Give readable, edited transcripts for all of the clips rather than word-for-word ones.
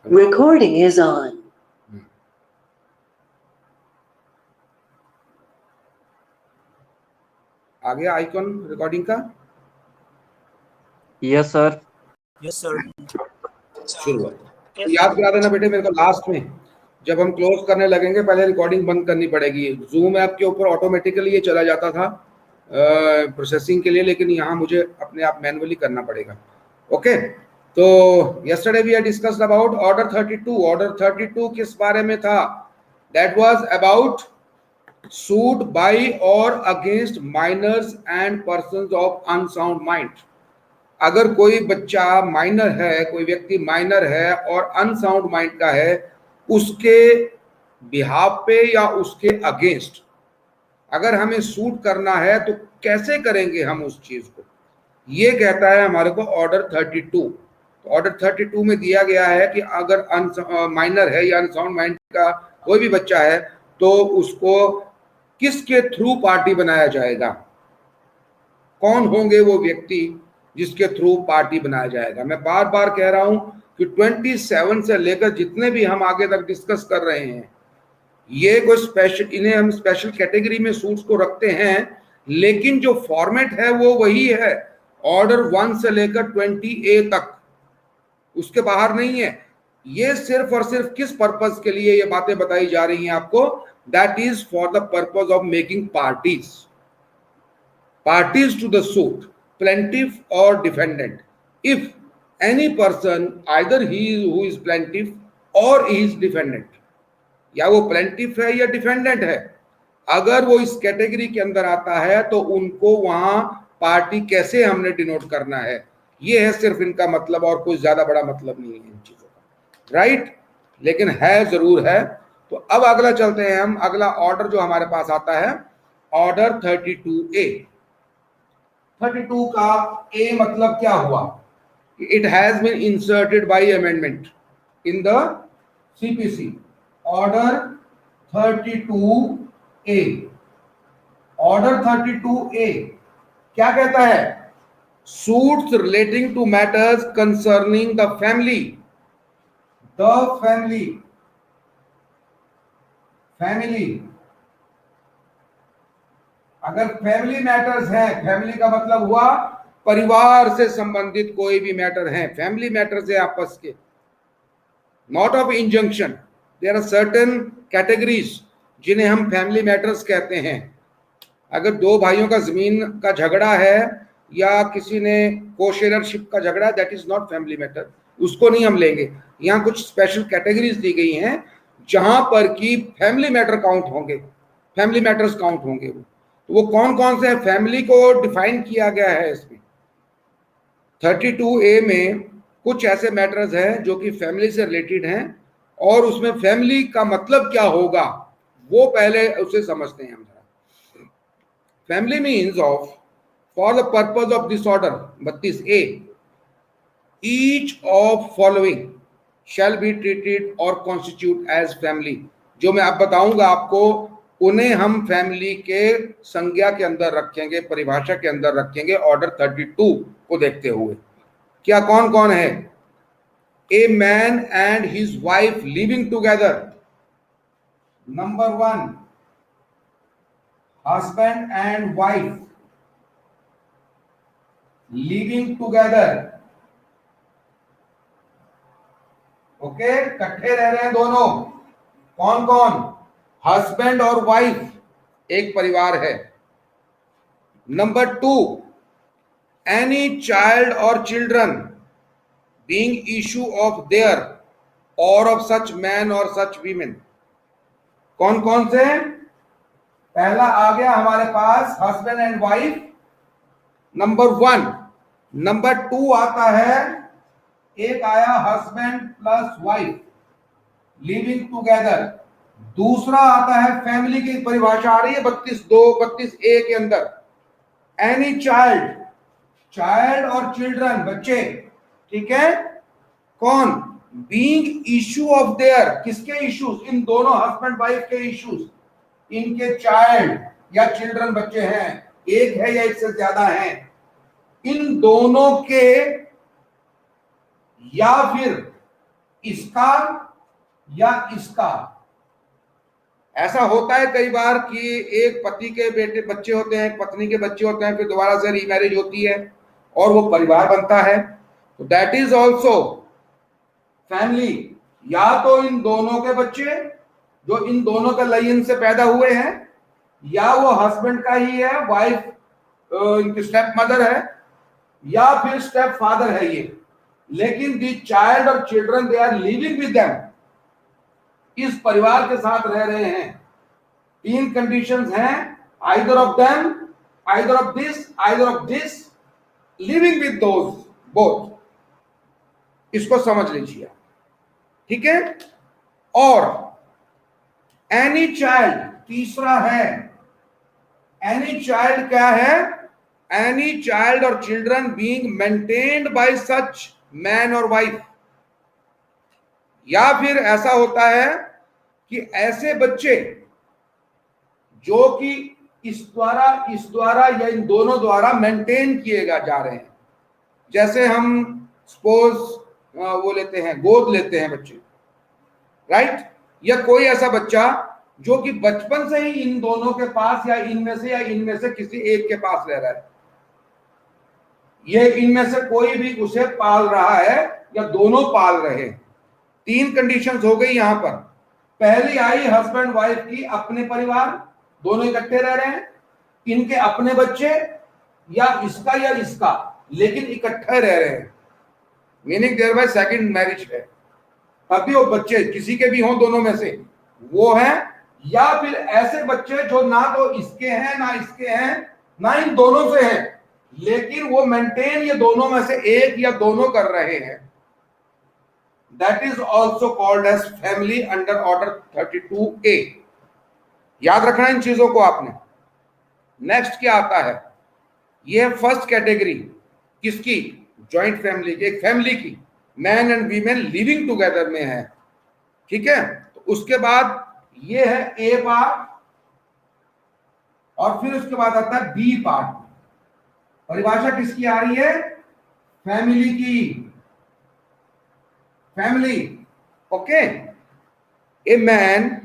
Recording is on. आ गया icon recording का? Yes sir. Yes sir. शुरुआत तो याद करा देना बेटे मेरे को, लास्ट में जब हम क्लोज करने लगेंगे पहले रिकॉर्डिंग बंद करनी पड़ेगी। जूम ऐप के ऊपर ऑटोमेटिकली ये चला जाता था प्रोसेसिंग के लिए, लेकिन यहाँ मुझे अपने आप मैनुअली करना पड़ेगा। ओके, तो yesterday we had discussed about order 32. Order 32 किस बारे में था? That was about suit by or against minors and persons of unsound mind. अगर कोई बच्चा माइनर है, कोई व्यक्ति माइनर है और अनसाउंड माइंड का है, उसके बिहाफ पे या उसके अगेंस्ट अगर हमें सूट करना है तो कैसे करेंगे हम उस चीज को, ये कहता है हमारे को ऑर्डर 32। तो ऑर्डर 32 में दिया गया है कि अगर माइनर है या अनसाउंड माइंड का कोई भी बच्चा है तो उसको किसके थ्रू पार्टी बनाया जाएगा, कौन होंगे वो व्यक्ति जिसके थ्रू पार्टी बनाया जाएगा। मैं बार बार कह रहा हूं कि 27 से लेकर जितने भी हम आगे तक डिस्कस कर रहे हैं, ये कोई स्पेशल, इन्हें हम स्पेशल कैटेगरी में सूट्स को रखते हैं, लेकिन जो फॉर्मेट है वो वही है, ऑर्डर 1 से लेकर 20A तक, उसके बाहर नहीं है। ये सिर्फ और सिर्फ किस पर्पस के लिए ये बातें बताई जा रही हैं आपको? That is for the purpose of making parties to the suit, plaintiff or defendant. If any person, either he who is plaintiff or he is defendant, या वो plaintiff है या defendant है, अगर वो इस कैटेगरी के अंदर आता है तो उनको वहां पार्टी कैसे हमने डिनोट करना है, ये है सिर्फ इनका मतलब, और कोई ज्यादा बड़ा मतलब नहीं है इन चीजों का, राइट? लेकिन है, जरूर है। तो अब अगला चलते हैं हम, अगला ऑर्डर जो हमारे पास आता है ऑर्डर 32A। 32 का ए मतलब क्या हुआ? It has been inserted by amendment in the CPC. Order 32A, order 32A क्या कहता है? Suits relating to matters concerning the family, family. अगर फैमिली मैटर्स है, फैमिली का मतलब हुआ परिवार से संबंधित कोई भी मैटर है, फैमिली मैटर्स है आपस के, not of injunction. There are certain categories जिन्हें हम फैमिली मैटर्स कहते हैं। अगर दो भाइयों का जमीन का झगड़ा है या किसी ने कोशेयरशिप का झगड़ा, that is not family matter, उसको नहीं हम लेंगे। यहाँ कुछ स्पेशल कैटेगरीज दी गई हैं जहां पर कि फैमिली मैटर काउंट होंगे, फैमिली मैटर्स काउंट होंगे। वो कौन कौन से हैं, फैमिली को डिफाइन किया गया है इसमें। 32A में कुछ ऐसे मैटर्स हैं जो कि फैमिली से रिलेटेड हैं, और उसमें फैमिली का मतलब क्या होगा वो पहले उसे समझते हैं हम। Family means of for the purpose of this order 32A, each of following shall be treated और कॉन्स्टिट्यूट एज फैमिली। जो मैं अब बताऊंगा आपको, उन्हें हम फैमिली के संज्ञा के अंदर रखेंगे, परिभाषा के अंदर रखेंगे ऑर्डर 32 को देखते हुए। क्या कौन कौन है? A man and his wife living together, number 1, husband and wife living together, okay, इकट्ठे रह रहे हैं दोनों। कौन कौन? हस्बैंड और वाइफ, एक परिवार है। नंबर 2, एनी चाइल्ड और children being issue of their और ऑफ सच मैन और सच वीमेन। कौन कौन से? पहला आ गया हमारे पास husband and wife, number 1। Number 2 आता है, एक आया husband plus wife living together. दूसरा आता है, फैमिली की परिभाषा आ रही है 32A के अंदर, एनी चाइल्ड, चाइल्ड और चिल्ड्रन, बच्चे, ठीक है। कौन? बीइंग इशू ऑफ देयर, किसके इश्यूज? इन दोनों हस्बैंड वाइफ के इश्यूज, इनके चाइल्ड या चिल्ड्रन बच्चे हैं, एक है या एक से ज्यादा है, इन दोनों के, या फिर इसका या इसका। ऐसा होता है कई बार कि एक पति के बेटे बच्चे होते हैं, पत्नी के बच्चे होते हैं, फिर दोबारा से रीमैरिज होती है और वो परिवार बनता है, तो दैट इज ऑल्सो फैमिली। या तो इन दोनों के बच्चे जो इन दोनों के लाइन से पैदा हुए हैं, या वो हस्बैंड का ही है, वाइफ इनकी स्टेप मदर है, या फिर स्टेप फादर है ये, लेकिन दी चाइल्ड और children they are living with them, इस परिवार के साथ रह रहे हैं। तीन कंडीशंस हैं, either of them, either of this, living with those both. इसको समझ लीजिए, ठीक है। और एनी चाइल्ड तीसरा है, एनी चाइल्ड क्या है? एनी चाइल्ड और चिल्ड्रन बीइंग मेंटेन्ड बाय सच मैन और वाइफ। या फिर ऐसा होता है कि ऐसे बच्चे जो कि इस द्वारा या इन दोनों द्वारा मेंटेन किए जा रहे हैं। जैसे हम सपोज वो लेते हैं, गोद लेते हैं बच्चे, राइट, या कोई ऐसा बच्चा जो कि बचपन से ही इन दोनों के पास या इनमें से किसी एक के पास रह रहा है, ये इनमें से कोई भी उसे पाल रहा है या दोनों पाल रहे हैं। तीन कंडीशंस हो गई यहां पर। पहली आई हस्बैंड वाइफ की, अपने परिवार, दोनों इकट्ठे रह रहे हैं, इनके अपने बच्चे या इसका, लेकिन इकट्ठे रह रहे हैं, meaning thereby second marriage है। तभी वो बच्चे किसी के भी हों दोनों में से वो हैं, या फिर ऐसे बच्चे जो ना तो इसके हैं ना इसके हैं ना इन दोनों से हैं, लेकिन वो मेंटेन ये दोनों में से एक या दोनों कर रहे हैं। That is also called as family under order 32A। याद रखना इन चीजों को आपने। नेक्स्ट क्या आता है? ये है फर्स्ट कैटेगरी, किसकी? जॉइंट फैमिली की, एक फैमिली की, man and women living together में है, ठीक है। तो उसके बाद ये है ए पार्ट, और फिर उसके बाद आता है बी पार्ट। परिभाषा किसकी आ रही है? फैमिली की, family, okay. A man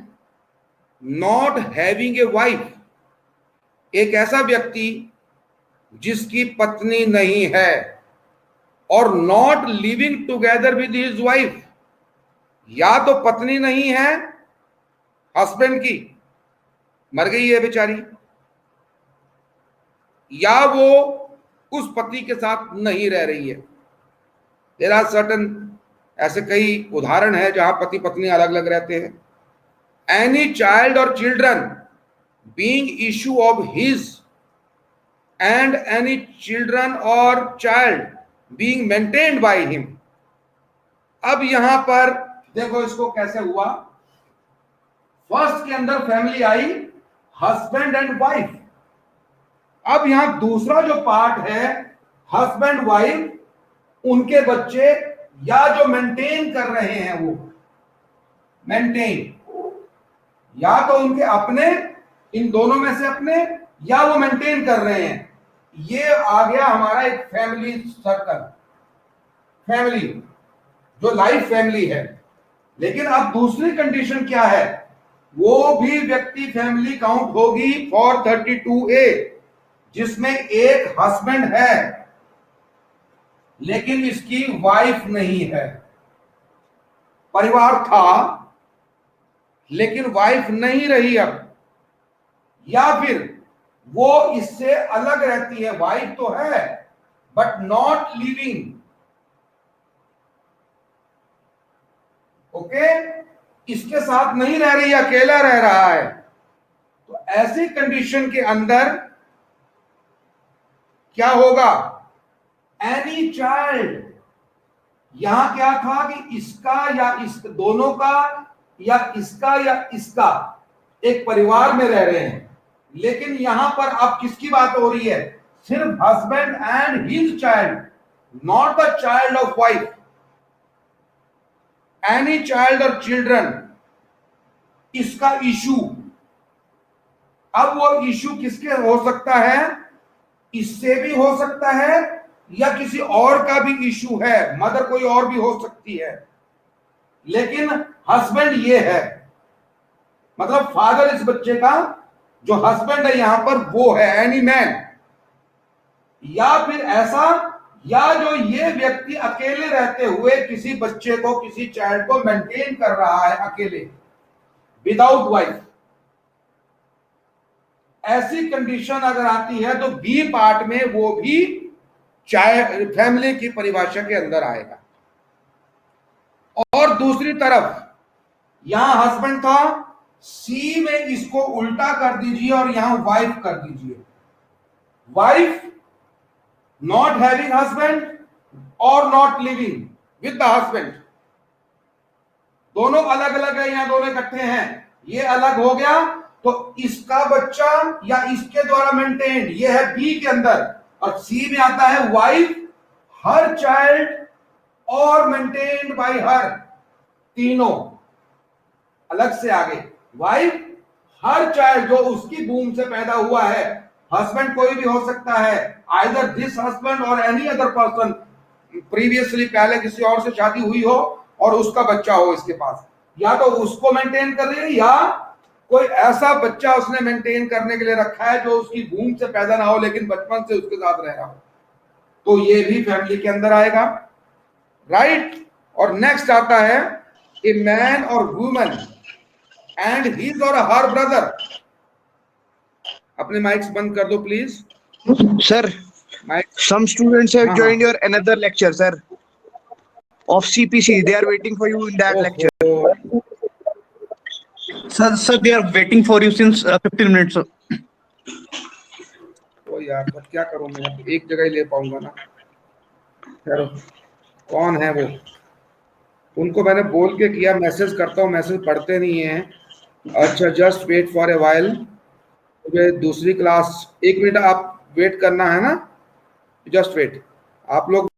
not having a wife, एक ऐसा व्यक्ति जिसकी पत्नी नहीं है, और not living together with his wife, या तो पत्नी नहीं है हस्बैंड की, मर गई है बेचारी, या वो उस पति के साथ नहीं रह रही है। देयर आर सर्टन, ऐसे कई उदाहरण है जहां पति पत्नी अलग अलग रहते हैं। एनी चाइल्ड और children being issue of his, and any children और child being maintained by him. अब यहां पर देखो इसको कैसे हुआ। फर्स्ट के अंदर family I, husband and wife. अब यहां दूसरा जो पार्ट है, हस्बैंड वाइफ, उनके बच्चे, या जो मेंटेन कर रहे हैं, वो मेंटेन, या तो उनके अपने, इन दोनों में से अपने, या वो मेंटेन कर रहे हैं। ये आ गया हमारा एक फैमिली सर्कल, फैमिली जो लाइफ फैमिली है। लेकिन अब दूसरी कंडीशन क्या है? वो भी व्यक्ति फैमिली काउंट होगी फॉर 32A, जिसमें एक हस्बैंड है लेकिन इसकी वाइफ नहीं है। परिवार था लेकिन वाइफ नहीं रही अब, या फिर वो इससे अलग रहती है, वाइफ तो है बट नॉट लिविंग, ओके, इसके साथ नहीं रह रही, अकेला रह रहा है। तो ऐसी कंडीशन के अंदर क्या होगा? एनी चाइल्ड, यहां क्या था कि इसका या इस दोनों का या इसका एक परिवार में रह रहे हैं, लेकिन यहां पर अब किसकी बात हो रही है? सिर्फ husband and his child, not the child of wife. Any child और चिल्ड्रन, इसका इशू, अब वो इशू किसके हो सकता है? इससे भी हो सकता है या किसी और का भी इशू है, मदर कोई और भी हो सकती है, लेकिन हस्बैंड ये है, मतलब फादर इस बच्चे का जो हस्बैंड है यहां पर वो है, एनी मैन, या फिर ऐसा, या जो ये व्यक्ति अकेले रहते हुए किसी बच्चे को, किसी चाइल्ड को मेंटेन कर रहा है अकेले, विदाउट वाइफ। ऐसी कंडीशन अगर आती है तो बी पार्ट में वो भी चाहे फैमिली की परिभाषा के अंदर आएगा। और दूसरी तरफ यहां हस्बैंड था, सी में इसको उल्टा कर दीजिए और यहां वाइफ कर दीजिए। वाइफ नॉट हैविंग हस्बैंड और not living with the husband, दोनों अलग अलग है, यहां दोनों इकट्ठे हैं, ये अलग हो गया तो इसका बच्चा या इसके द्वारा मेंटेन्ड, ये है बी के अंदर, और सी में आता है वाइफ, हर चाइल्ड और मेंटेन्ड बाय हर, तीनों अलग से आगे। वाइफ, हर चाइल्ड जो उसकी बूम से पैदा हुआ है, हस्बैंड कोई भी हो सकता है, आइदर दिस हस्बैंड और एनी अदर पर्सन, प्रीवियसली पहले किसी और से शादी हुई हो और उसका बच्चा हो इसके पास, या तो उसको मेंटेन कर रही है या कोई ऐसा बच्चा उसने मेंटेन करने के लिए रखा है जो उसकी बूम से पैदा ना हो लेकिन बचपन से उसके साथ रह रहा हो, तो ये भी फैमिली के अंदर आएगा, राइट। और नेक्स्ट आता है ए मैन और वुमन एंड हिज और हर ब्रदर। अपने माइक्स बंद कर दो please. Sir, mic, some students have हाँ joined हाँ, your another lecture, sir, of CPC. They are waiting for you in that lecture. ओहो, Sir, they are waiting for you since 15 minutes. Sir. तो यार अब क्या करूं मैं, अब एक जगह ही ले पाऊंगा ना। खैर, कौन है वो, उनको मैंने बोल के किया, मैसेज करता हूँ, मैसेज पढ़ते नहीं है। अच्छा, just wait for a while, मुझे दूसरी क्लास, एक मिनट आप वेट करना है ना, जस्ट वेट आप लोग।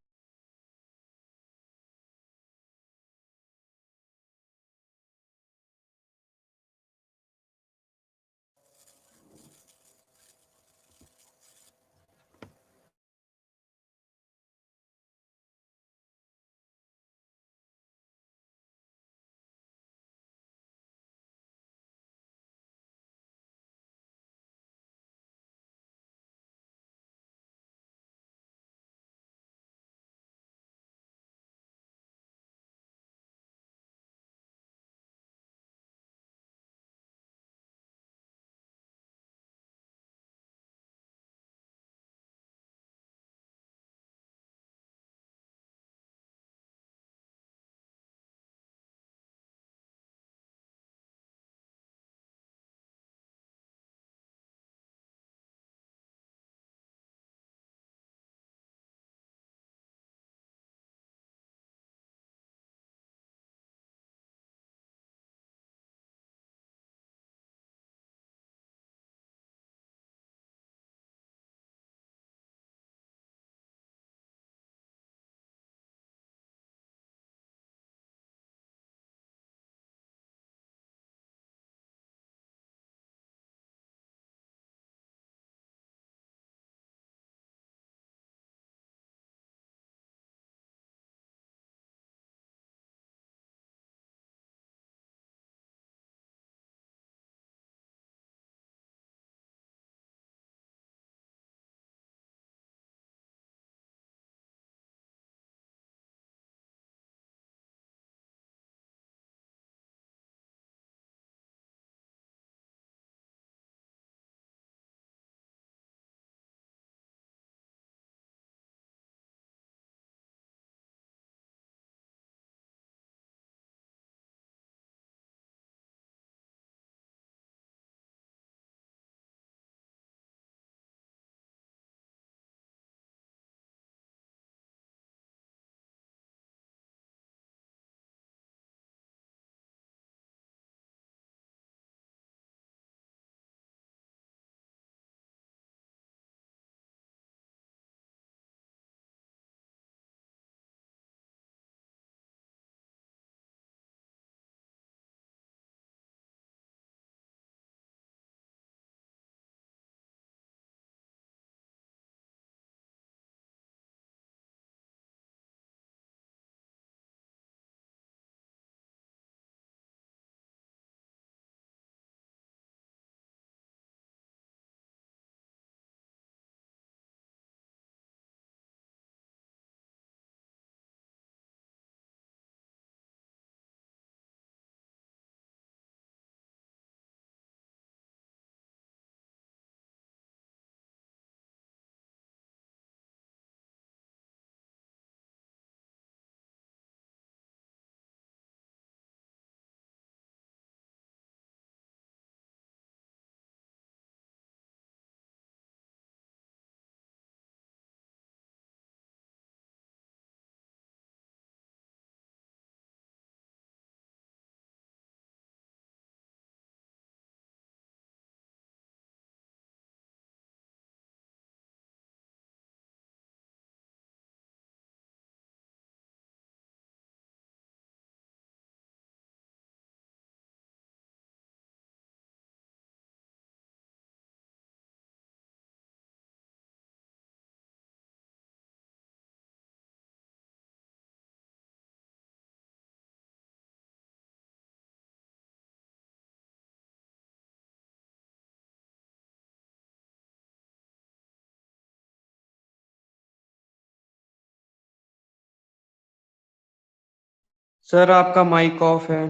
सर आपका माइक ऑफ है।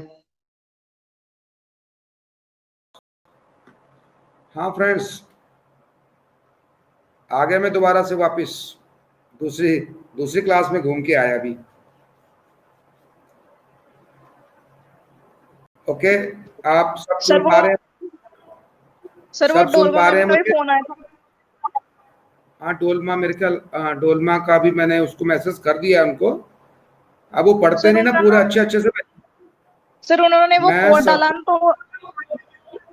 हाँ फ्रेंड्स, आ गया मैं दोबारा से वापस। दूसरी दूसरी क्लास में घूम के आया अभी। ओके, आप सब सर सुन वो पा रहे हैं? सर वो सब सुन डोलमा पा रहे मैम हैं का भी मुझे? फोन आया था। हाँ, डोलमा मेरे ख्याल, हाँ डोलमा का भी मैंने उसको मैसेज कर दिया उनको। अब वो पढ़ते सर नहीं ना पूरा अच्छे अच्छे से। सर उन्होंने वो मैं कोड सब डाला ना,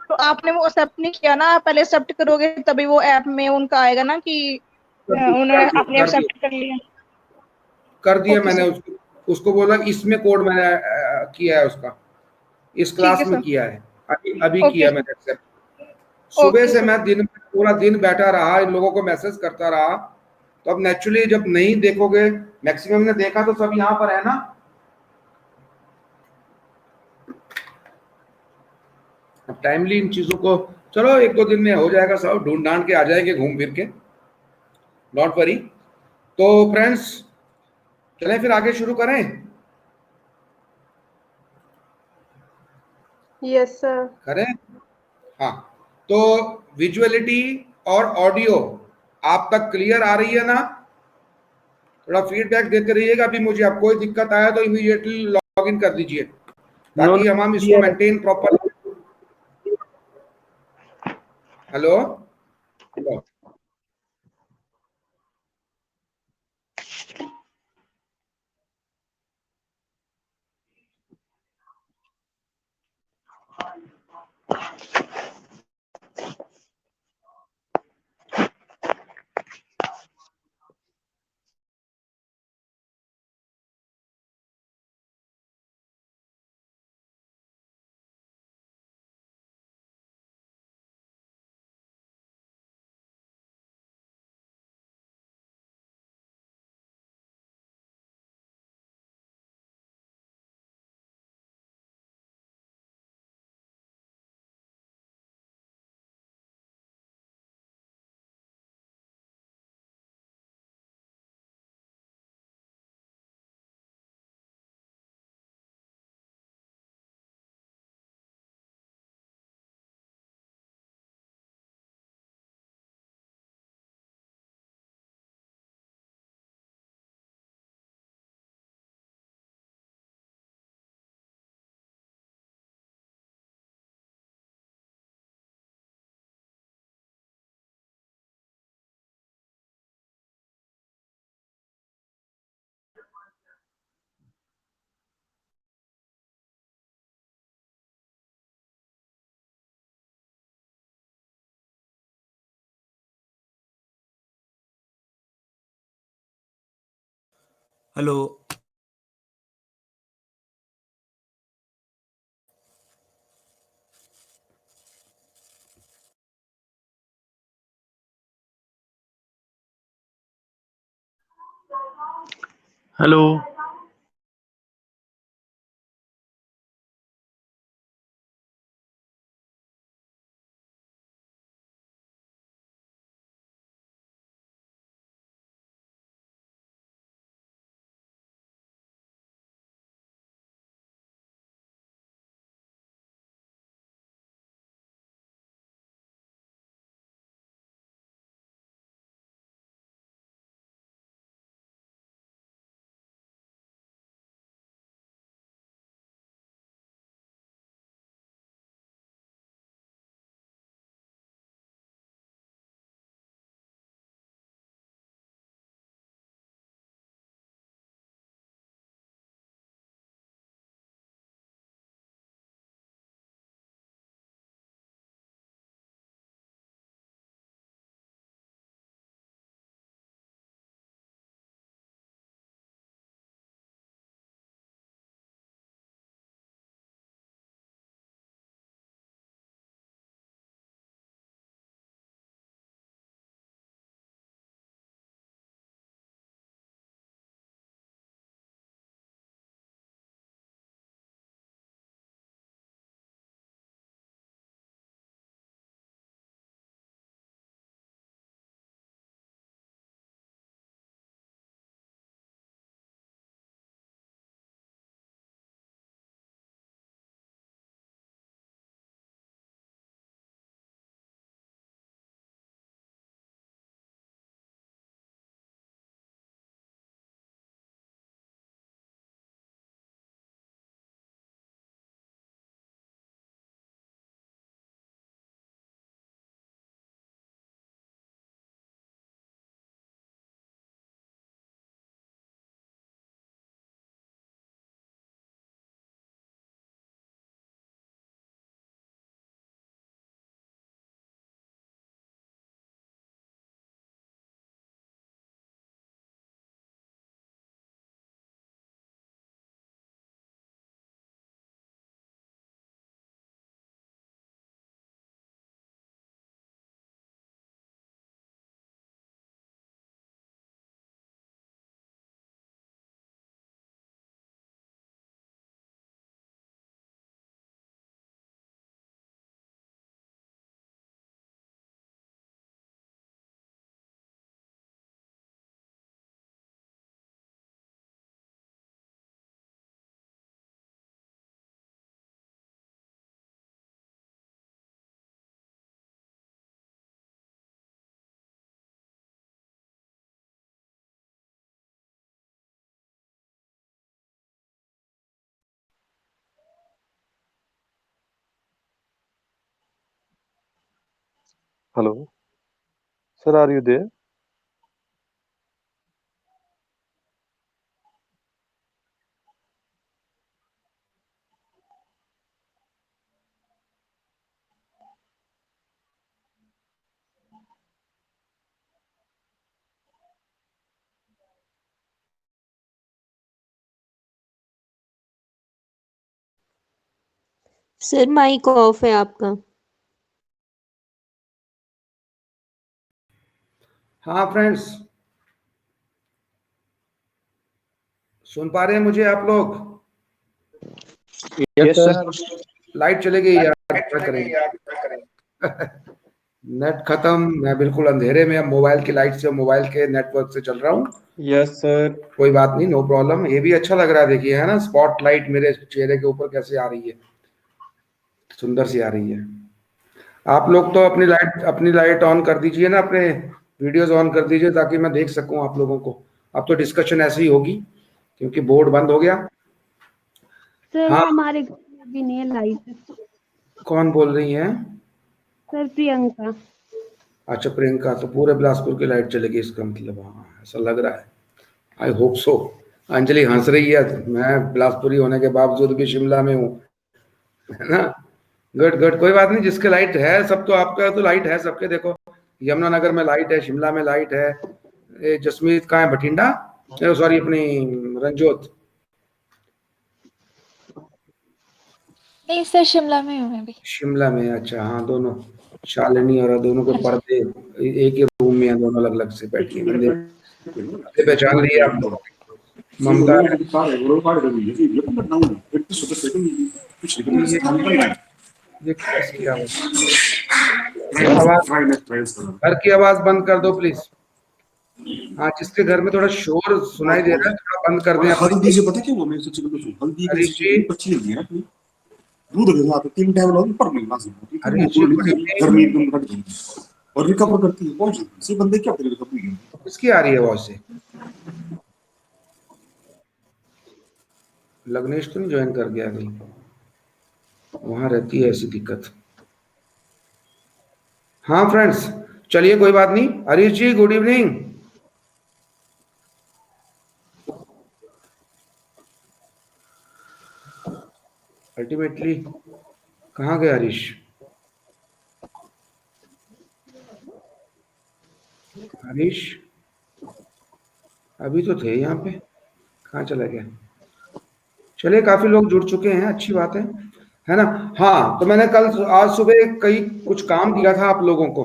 तो आपने वो एक्सेप्ट नहीं किया ना। आप पहले एक्सेप्ट करोगे तभी वो ऐप में उनका आएगा ना कि उन्होंने आपने कर दिया एक्सेप्ट कर लिया। कर दिया ओके मैंने सर। उसको। उसको बोला इसमें कोड मैंने किया है उसका, इस ठीक है क्लास में सर। किया है। अभी अभी ओके किया सर। मैंने एक्सेप्ट। सुबह ओके से सर। मैं दिन पूरा दिन बैठा रहा, इन लोगों को मैसेज करता रहा। तो अब नेचुरली जब नहीं देखोगे, मैक्सिमम ने देखा तो सब यहाँ पर है ना। अब टाइमली इन चीजों को, चलो एक दो दिन में हो जाएगा, सब ढूंढ ढांड के आ जाएंगे घूम फिर के, नॉट वरी। तो फ्रेंड्स, चलें फिर आगे शुरू करें। Yes sir. करें, हाँ। तो विजुअलिटी और ऑडियो आप तक क्लियर आ रही है ना? थोड़ा फीडबैक देते रहिएगा। अभी मुझे अब कोई दिक्कत आया तो इमीडिएटली लॉग इन कर दीजिए, नो ताकि हम इसको maintain proper. Hello, hello. Hello. Hello. Hello, sir, are you there? Sir mic off है आपका। हाँ फ्रेंड्स, सुन पा रहे हैं मुझे आप लोग? Yes, sir. लाइट चले गई यार, क्या करेंगे? नेट खत्म, मैं बिल्कुल अंधेरे में अब मोबाइल की लाइट से, मोबाइल के नेटवर्क से चल रहा हूँ। Yes, sir. कोई बात नहीं, नो प्रॉब्लम। ये भी अच्छा लग रहा है, देखिए, है ना, स्पॉट लाइट मेरे चेहरे के ऊपर कैसे आ रही है, सुंदर सी आ रही है। आप लोग तो अपनी लाइट ऑन कर दीजिए ना, अपने वीडियोस ऑन कर दीजिए ताकि मैं देख सकूं आप लोगों को। अब तो डिस्कशन ऐसे ही होगी क्योंकि बोर्ड बंद हो गया। सर हाँ, हमारे घर में भी नहीं है लाइट। कौन बोल रही हैं? सर प्रियंका। अच्छा, प्रियंका। तो पूरे बिलासपुर की लाइट चलेगी इसका मतलब? हाँ, ऐसा लग रहा है। I hope so. अंजलि हंस रही है, मैं बिलासपुरी होने के बावजूद भी शिमला में हूँ, है ना। गुड गुड, कोई बात नहीं। जिसके लाइट है सब, तो आपका तो लाइट है सबके। देखो, यमुनानगर में लाइट है, शिमला में लाइट है, ये जसमीत कहाँ है, बठिंडा, सॉरी अपनी रंजोत। नहीं सर, शिमला में हूँ मैं भी। शिमला में, अच्छा। हाँ, दोनों शालिनी और दोनों के पर्दे एक ही रूम में है, दोनों अलग अलग से बैठी हैं। मैंने पहचान लिया आप लोग। ममता, ये किसकी आवाज? घर की आवाज बंद कर दो प्लीज। हाँ, जिसके घर में थोड़ा शोर सुनाई दे रहा है थोड़ा बंद कर दें। हल्दी से पता क्या हुआ, मैं सच्ची बताऊं, हल्दी हरीश की जी, अच्छी लगी है ना अपनी। दूध के साथ 3 टाइम लो पर मिलना से हरीश जी, घर में एकदम कट गई और रिकवर करती है बहुत जल्दी से। बंदे क्या करेंगे रिकवर? किसकी आ रही है आवाज से? लग्नेश तो नहीं ज्वाइन कर गया कहीं? वहां रहती है ऐसी दिक्कत। हाँ फ्रेंड्स, चलिए कोई बात नहीं। हरीश जी, गुड इवनिंग। अल्टीमेटली कहाँ गए हरीश? हरीश अभी तो थे यहाँ पे, कहाँ चला गया? चलिए, काफी लोग जुड़ चुके हैं, अच्छी बात है ना। हाँ, तो मैंने आज सुबह कुछ काम दिया था आप लोगों को,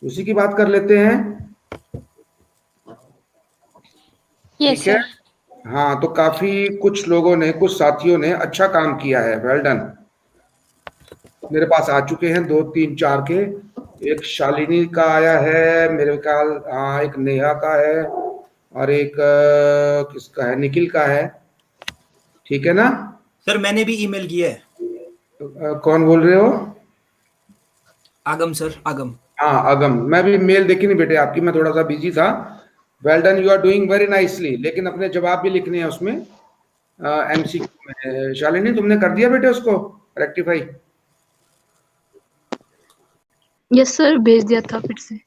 उसी की बात कर लेते हैं। ठीक है। हाँ, तो काफी कुछ लोगों ने, कुछ साथियों ने अच्छा काम किया है, वेल डन। मेरे पास आ चुके हैं 2 3 4 के। एक शालिनी का आया है मेरे ख्याल, हाँ, एक नेहा का है, और एक किसका है, निखिल का है। ठीक है ना? सर मैंने भी ईमेल किया है। कौन बोल रहे हो? आगम सर, आगम। हाँ, आगम। मैं भी मेल देखी नहीं बेटे आपकी, मैं थोड़ा सा बिजी था। Well done, you are doing very nicely. लेकिन अपने जवाब भी लिखने हैं उसमें, एमसीक्यू में। शालिनी, तुमने कर दिया बेटे उसको रेक्टिफाई? यस सर, भेज दिया था फिर से।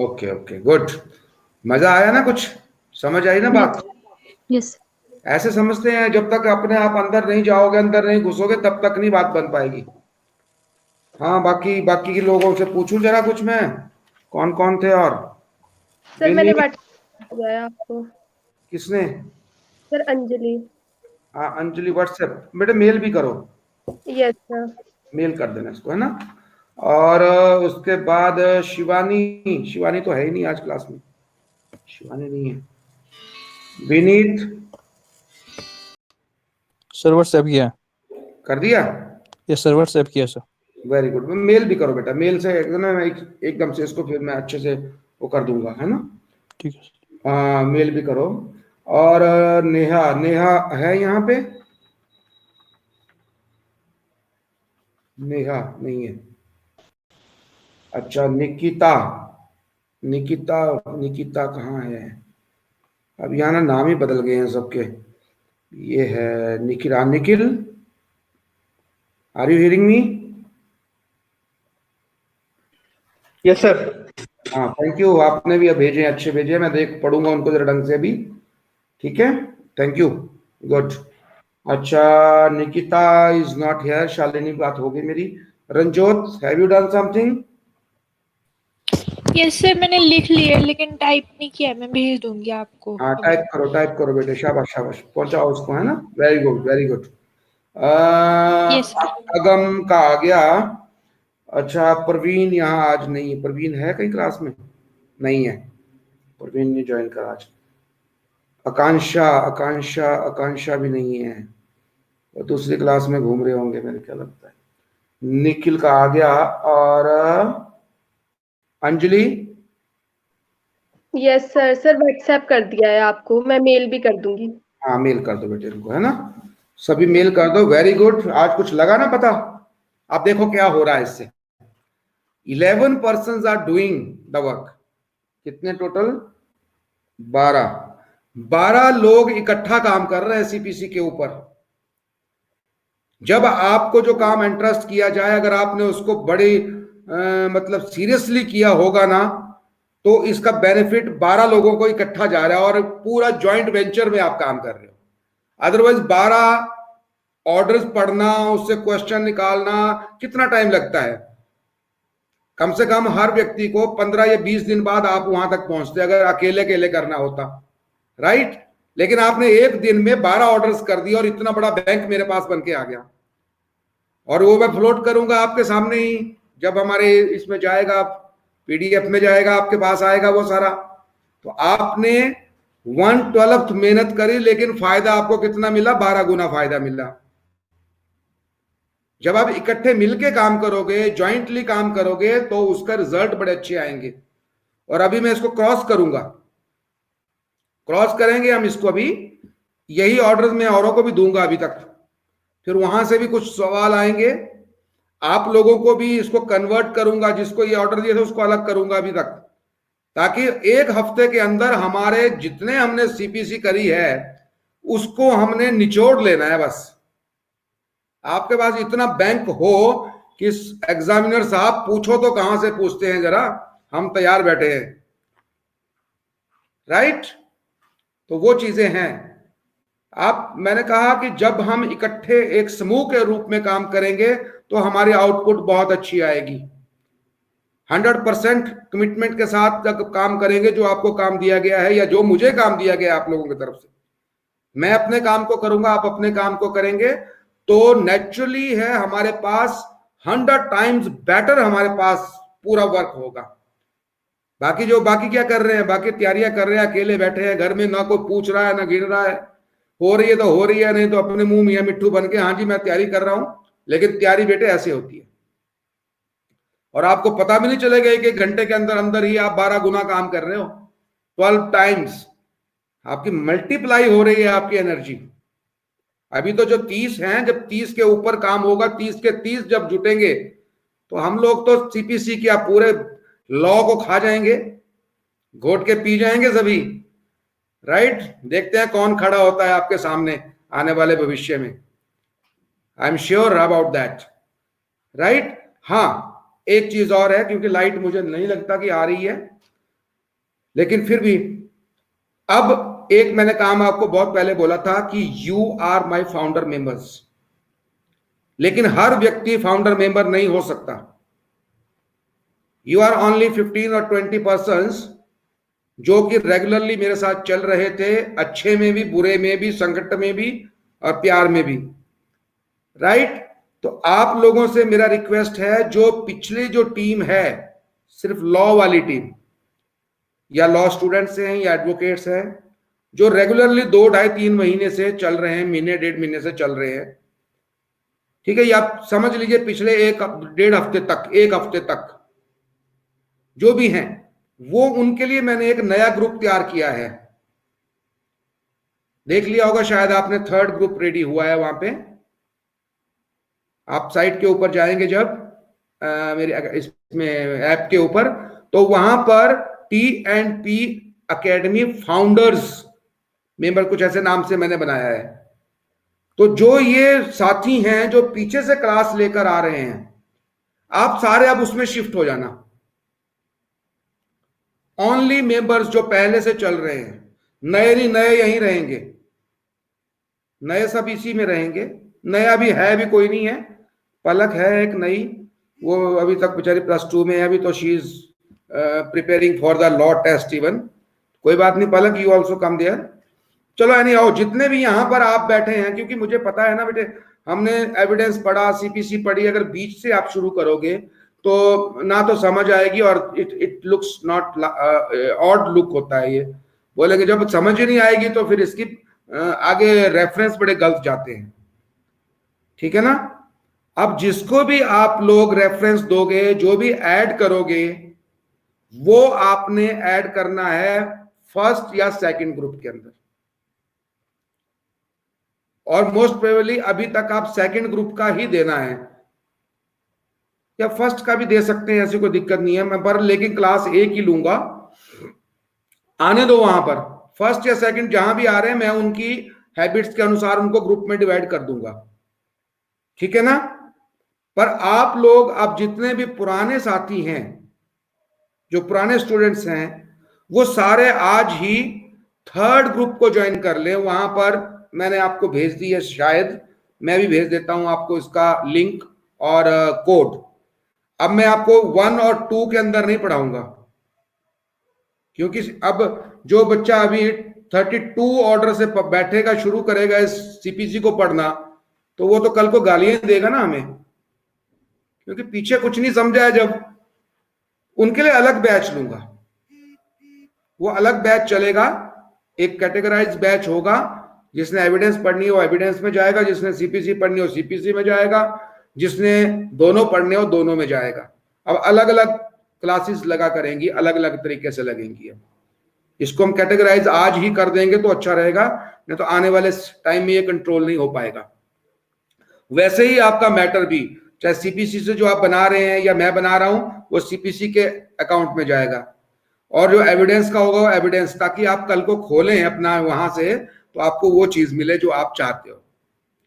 Okay okay, good. मजा आया ना? कुछ समझ आई ना बात? यस। ऐसे समझते हैं, जब तक अपने आप अंदर नहीं जाओगे, अंदर नहीं घुसोगे, तब तक नहीं बात बन पाएगी। हाँ, बाकी के लोगों से पूछूं जरा कुछ मैं, कौन कौन थे? और सर मैंने व्हाट्सएप किया आपको। किसने? सर अंजलि। हाँ, अंजलि व्हाट्सएप। बेटे मेल भी करो, यस सर। मेल कर देना इसको, है ना। और उसके बाद शिवानी तो है ही नहीं आज क्लास में, शिवानी नहीं है। विनीत, सर व्हाट्सएप किया। कर दिया? यस सर, व्हाट्सएप किया सर। Very good. मेल भी करो बेटा, मेल से एकदम से इसको फिर मैं अच्छे से वो कर दूंगा, है ना। ठीक है। हाँ, मेल भी करो। और नेहा है यहाँ पे? नेहा नहीं है। अच्छा, निकिता निकिता कहाँ है? अब यहाँ ना नाम ही बदल गए हैं सबके। ये है Nikhil, are you hearing me? Yes sir. हाँ थैंक यू, आपने भी अब भेजे, अच्छे भेजे, मैं देख पढ़ूंगा उनको जरा ढंग से भी, ठीक है, थैंक यू, गुड। अच्छा, Nikita is not here, Shalini बात हो गई मेरी। Ranjot, have you done something? Yes sir, मैंने लिख लिया लेकिन टाइप नहीं किया, मैं भेज दूंगी आपको। हाँ टाइप करो बेटे, शाबाश शाबाश, पहुंचाओ उसको, है ना, very good very good. Yes, sir. अगम का आ गया। अच्छा, प्रवीण यहाँ आज नहीं है, प्रवीण है कहीं क्लास में? नहीं है, प्रवीण ने ज्वाइन करा आज। आकांक्षा भी नहीं है, वो दूसरी क्लास में घूम रहे होंगे मेरे क्या लगता है। निखिल का आ गया, और Anjali. Yes sir, sir WhatsApp कर दिया है आपको, मैं मेल भी कर दूंगी। हाँ मेल कर दो बेटे इनको, है ना, सभी मेल कर दो, वेरी गुड। आज कुछ लगा ना पता? आप देखो क्या हो रहा है इससे। 11 persons are doing the work, कितने टोटल? 12 लोग इकट्ठा काम कर रहे हैं सीपीसी के ऊपर। जब आपको जो काम इंटरेस्ट किया जाए, अगर आपने उसको बड़ी मतलब सीरियसली किया होगा ना, तो इसका बेनिफिट 12 लोगों को इकट्ठा जा रहा है, और पूरा जॉइंट वेंचर में आप काम कर रहे हो। अदरवाइज 12 ऑर्डर्स पढ़ना, उससे क्वेश्चन निकालना कितना टाइम लगता है? कम से कम हर व्यक्ति को 15 या 20 दिन बाद आप वहां तक पहुंचते, अगर अकेले अकेले करना होता, राइट? लेकिन आपने एक दिन में 12 ऑर्डर्स कर दिए, और इतना बड़ा बैंक मेरे पास बन के आ गया। और वो मैं फ्लोट करूंगा आपके सामने ही, जब हमारे इसमें जाएगा, पीडीएफ में जाएगा, आपके पास आएगा वो सारा। तो आपने 1/12 मेहनत करी, लेकिन फायदा आपको कितना मिला? 12 गुना फायदा मिला। जब आप इकट्ठे मिलके काम करोगे, ज्वाइंटली काम करोगे, तो उसका रिजल्ट बड़े अच्छे आएंगे। और अभी मैं इसको क्रॉस करूंगा, क्रॉस करेंगे हम इसको। अभी यही ऑर्डर मैं औरों को भी दूंगा अभी तक, फिर वहां से भी कुछ सवाल आएंगे, आप लोगों को भी इसको कन्वर्ट करूंगा, जिसको ये ऑर्डर दिए थे उसको अलग करूंगा अभी तक, ताकि एक हफ्ते के अंदर हमारे जितने हमने सीपीसी करी है उसको हमने निचोड़ लेना है। बस आपके पास इतना बैंक हो कि एग्जामिनर साहब पूछो तो कहां से पूछते हैं, जरा हम तैयार बैठे हैं, राइट? तो वो चीजें हैं। मैंने कहा कि जब हम इकट्ठे एक समूह के रूप में काम करेंगे तो हमारी आउटपुट बहुत अच्छी आएगी। 100% कमिटमेंट के साथ जब काम करेंगे, जो आपको काम दिया गया है या जो मुझे काम दिया गया है आप लोगों की तरफ से, मैं अपने काम को करूंगा, आप अपने काम को करेंगे, तो नेचुरली है हमारे पास 100 टाइम्स बेटर हमारे पास पूरा वर्क होगा। बाकी क्या कर रहे हैं? बाकी तैयारियां कर रहे हैं, अकेले बैठे हैं घर में, ना कोई पूछ रहा है ना गिन रहा है। हो रही है तो हो रही है, नहीं तो अपने मुंह मियां मिट्ठू बन के, हाँ जी मैं तैयारी कर रहा हूं। लेकिन तैयारी बेटे ऐसे होती है, और आपको पता भी नहीं चलेगा कि 1 घंटे के अंदर अंदर ही आप 12 गुना काम कर रहे हो। 12 टाइम्स आपकी मल्टीप्लाई हो रही है आपकी एनर्जी। अभी तो जो 30 हैं, जब 30 के ऊपर काम होगा, 30 के 30 जब जुटेंगे, तो हम लोग तो सीपीसी के पूरे लॉ को खा जाएंगे, घोट के पी जाएंगे सभी, राइट? देखते हैं कौन खड़ा होता है आपके सामने आने वाले भविष्य में। I am sure about that, right? हाँ, एक चीज और है, क्योंकि लाइट मुझे नहीं लगता कि आ रही है, लेकिन फिर भी अब एक मैंने काम आपको बहुत पहले बोला था कि you are my founder members, लेकिन हर व्यक्ति फाउंडर मेंबर नहीं हो सकता। यू आर ओनली 15 और 20% जो कि रेगुलरली मेरे साथ चल रहे थे, अच्छे में भी, बुरे में भी, संकट में भी और प्यार में भी, राइट? तो आप लोगों से मेरा रिक्वेस्ट है, जो पिछली जो टीम है, सिर्फ लॉ वाली टीम, या लॉ स्टूडेंट्स हैं या एडवोकेट्स हैं, जो रेगुलरली 2, 2.5, 3 महीने से चल रहे हैं, महीने 1.5 महीने से चल रहे हैं, ठीक है, ये आप समझ लीजिए पिछले 1-1.5 हफ्ते तक, 1 हफ्ते तक जो भी हैं, वो उनके लिए मैंने एक नया ग्रुप तैयार किया है। देख लिया होगा शायद आपने, 3rd ग्रुप रेडी हुआ है वहां पे। आप साइट के ऊपर जाएंगे जब मेरे इसमें ऐप के ऊपर, तो वहां पर T&P अकेडमी फाउंडर्स मेंबर, कुछ ऐसे नाम से मैंने बनाया है। तो जो ये साथी हैं जो पीछे से क्लास लेकर आ रहे हैं, आप सारे अब उसमें शिफ्ट हो जाना। ओनली मेंबर्स जो पहले से चल रहे हैं, नए नहीं, नए यहीं रहेंगे, नए सब इसी में रहेंगे। नया भी है, भी कोई नहीं है, पलक है एक नई, वो अभी तक बेचारी +2 में है अभी, तो she is preparing for the law test even. कोई बात नहीं Palak, you also come there. चलो एनी आओ, जितने भी यहाँ पर आप बैठे हैं, क्योंकि मुझे पता है ना बेटे, हमने एविडेंस पढ़ा, सीपीसी पढ़ी, अगर बीच से आप शुरू करोगे तो ना तो समझ आएगी, और it looks not odd look होता है ये, बोलेंगे जब समझ ही नहीं आएगी तो फिर इसकी आगे रेफरेंस बड़े गलत जाते हैं, ठीक है ना। अब जिसको भी आप लोग रेफरेंस दोगे, जो भी ऐड करोगे, वो आपने ऐड करना है फर्स्ट या सेकंड ग्रुप के अंदर, और मोस्ट प्रोबेबली अभी तक आप सेकंड ग्रुप का ही देना है, या फर्स्ट का भी दे सकते हैं, ऐसी कोई दिक्कत नहीं है। मैं पर लेकिन क्लास एक ही लूंगा, आने दो वहां पर, फर्स्ट या सेकंड जहां भी आ रहे हैं मैं उनकी हैबिट्स के अनुसार उनको ग्रुप में डिवाइड कर दूंगा, ठीक है ना। पर आप लोग अब जितने भी पुराने साथी हैं, जो पुराने स्टूडेंट्स हैं, वो सारे आज ही थर्ड ग्रुप को ज्वाइन कर ले। वहां पर मैंने आपको भेज दी है, शायद मैं भी भेज देता हूं आपको इसका लिंक और कोड। अब मैं आपको 1 और 2 के अंदर नहीं पढ़ाऊंगा, क्योंकि अब जो बच्चा अभी 32 ऑर्डर से बैठेगा, शुरू करेगा इस सीपीसी को पढ़ना, तो वो तो कल को गालियां देगा ना हमें, क्योंकि पीछे कुछ नहीं समझा है। जब उनके लिए अलग बैच लूंगा, वो अलग बैच चलेगा, एक कैटेगराइज बैच होगा, जिसने एविडेंस पढ़नी हो एविडेंस में जाएगा, जिसने सीपीसी पढ़नी हो सीपीसी में जाएगा, जिसने दोनों पढ़ने हो दोनों में जाएगा। अब अलग अलग क्लासेस लगा करेंगी, अलग अलग तरीके से लगेंगी। अब इसको हम कैटेगराइज आज ही कर देंगे तो अच्छा रहेगा, नहीं तो आने वाले टाइम में ये कंट्रोल नहीं हो पाएगा। वैसे ही आपका मैटर भी, चाहे सीपीसी से जो आप बना रहे हैं या मैं बना रहा हूं, वो सीपीसी के अकाउंट में जाएगा, और जो एविडेंस का होगा वो एविडेंस, ताकि आप कल को खोलें अपना वहां से तो आपको वो चीज मिले जो आप चाहते हो,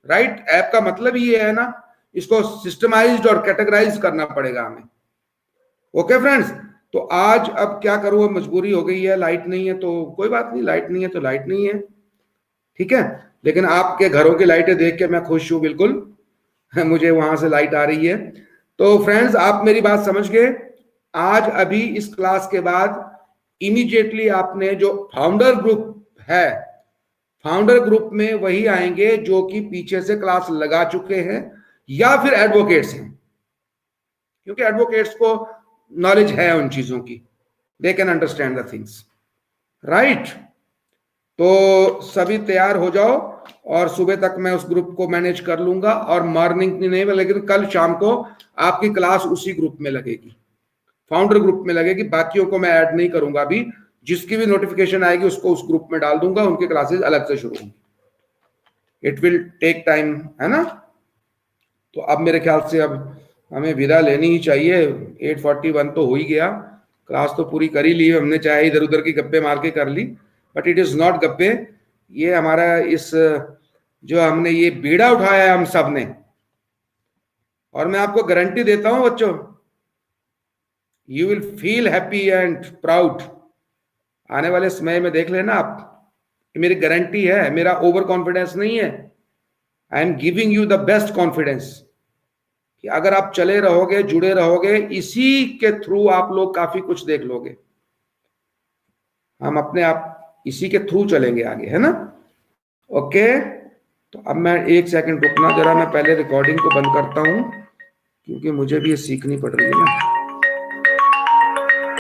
राइट। ऐप का मतलब ही ये है ना, इसको सिस्टमाइज्ड और कैटेगराइज करना पड़ेगा हमें। ओके फ्रेंड्स, तो आज अब क्या करूं, मजबूरी हो गई है, लाइट नहीं है तो कोई बात नहीं, लाइट नहीं है तो लाइट नहीं है, ठीक है। लेकिन आपके घरों की लाइटें देख के मैं खुश हूं, बिल्कुल मुझे वहां से लाइट आ रही है। तो फ्रेंड्स, आप मेरी बात समझ गए। आज अभी इस क्लास के बाद इमीडिएटली आपने जो फाउंडर ग्रुप है, फाउंडर ग्रुप में वही आएंगे जो कि पीछे से क्लास लगा चुके हैं या फिर एडवोकेट्स हैं, क्योंकि एडवोकेट्स को नॉलेज है उन चीजों की, they can understand the things, right. तो सभी तैयार हो जाओ, और सुबह तक मैं उस ग्रुप को मैनेज कर लूंगा, और मॉर्निंग नहीं, लेकिन कल शाम को आपकी क्लास उसी ग्रुप में लगेगी, फाउंडर ग्रुप में लगेगी। बाकियों को मैं ऐड नहीं करूंगा अभी, जिसकी भी नोटिफिकेशन आएगी उसको उस ग्रुप में डाल दूंगा, उनकी क्लासेस अलग से शुरू होंगी। इट विल टेक टाइम, है ना। तो अब मेरे ख्याल से अब हमें विदा लेनी ही चाहिए, 8:41 तो हो ही गया, क्लास तो पूरी कर ही ली हमने, चाहे इधर उधर की गप्पे मार के कर ली, बट इट इज नॉट गप्पे। ये हमारा इस जो हमने ये बीड़ा उठाया है हम सब ने, और मैं आपको गारंटी देता हूं बच्चों, you will feel happy and proud. आने वाले समय में देख लेना आप, मेरी गारंटी है, मेरा ओवर कॉन्फिडेंस नहीं है, I am giving you the best confidence कि अगर आप चले रहोगे, जुड़े रहोगे, इसी के थ्रू आप लोग काफी कुछ देख लोगे। हम अपने आप इसी के थ्रू चलेंगे आगे, है ना। ओके, तो अब मैं 1 सेकंड रुकना जरा, मैं पहले रिकॉर्डिंग को बंद करता हूं, क्योंकि मुझे भी ये सीखनी पड़ रही है ना।